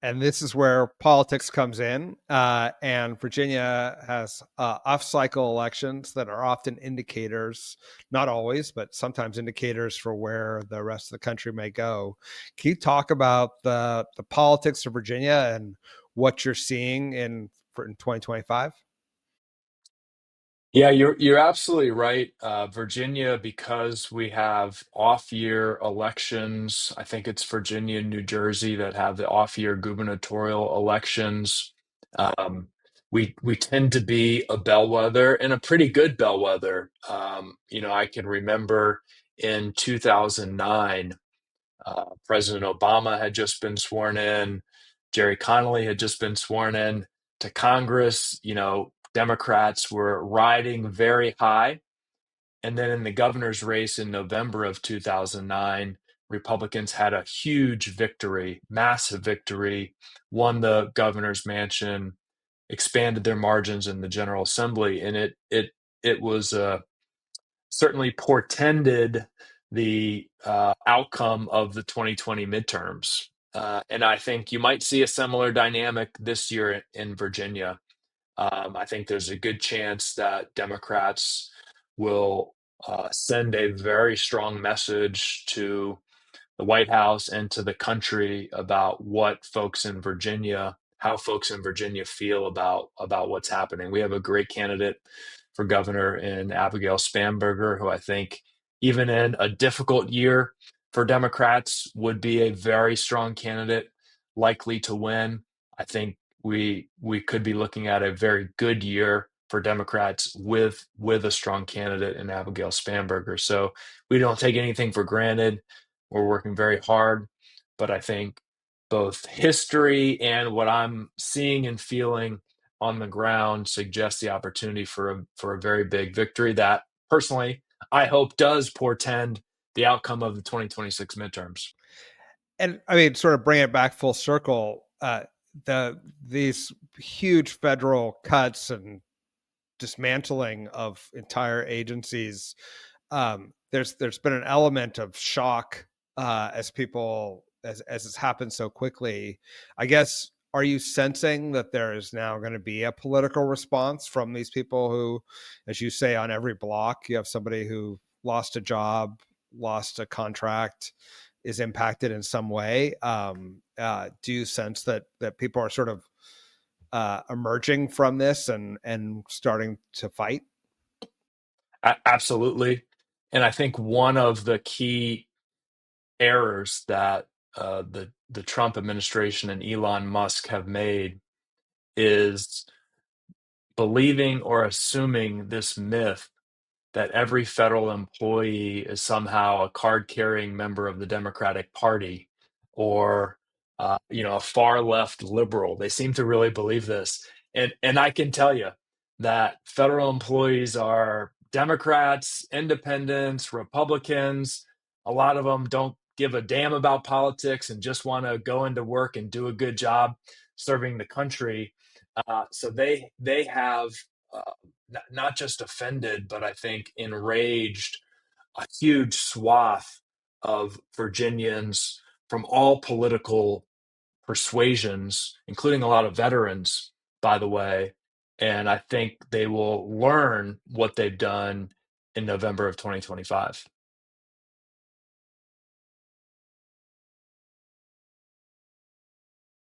And this is where politics comes in. And Virginia has off-cycle elections that are often indicators, not always, but sometimes indicators for where the rest of the country may go. Can you talk about the politics of Virginia and what you're seeing in 2025? Yeah, you're absolutely right. Virginia, because we have off-year elections, I think it's Virginia and New Jersey that have the off-year gubernatorial elections. Um, we tend to be a bellwether and a pretty good bellwether. I can remember in 2009, President Obama had just been sworn in. Gerry Connelly had just been sworn in to Congress. Democrats were riding very high. And then in the governor's race in November of 2009, Republicans had a huge victory, massive victory, won the governor's mansion, expanded their margins in the General Assembly, and it was certainly portended the outcome of the 2020 midterms. And I think you might see a similar dynamic this year in Virginia. I think there's a good chance that Democrats will send a very strong message to the White House and to the country about how folks in Virginia feel about what's happening. We have a great candidate for governor in Abigail Spanberger, who I think, even in a difficult year for Democrats, would be a very strong candidate, likely to win. I think we could be looking at a very good year for Democrats with a strong candidate in Abigail Spanberger. So we don't take anything for granted. We're working very hard, but I think both history and what I'm seeing and feeling on the ground suggests the opportunity for a very big victory that personally I hope does portend the outcome of the 2026 midterms. And I mean, sort of bring it back full circle. These huge federal cuts and dismantling of entire agencies, there's been an element of shock as people as it's happened so quickly. I guess, are you sensing that there is now going to be a political response from these people who, as you say, on every block you have somebody who lost a job, lost a contract, is impacted in some way? Do you sense that people are sort of emerging from this and starting to fight? Absolutely. And I think one of the key errors that the Trump administration and Elon Musk have made is believing or assuming this myth that every federal employee is somehow a card-carrying member of the Democratic Party or a far left liberal. They seem to really believe this, and I can tell you that federal employees are Democrats, Independents, Republicans. A lot of them don't give a damn about politics and just want to go into work and do a good job serving the country. So they have uh, not just offended, but I think enraged a huge swath of Virginians from all political persuasions, including a lot of veterans, by the way. And I think they will learn what they've done in November of 2025.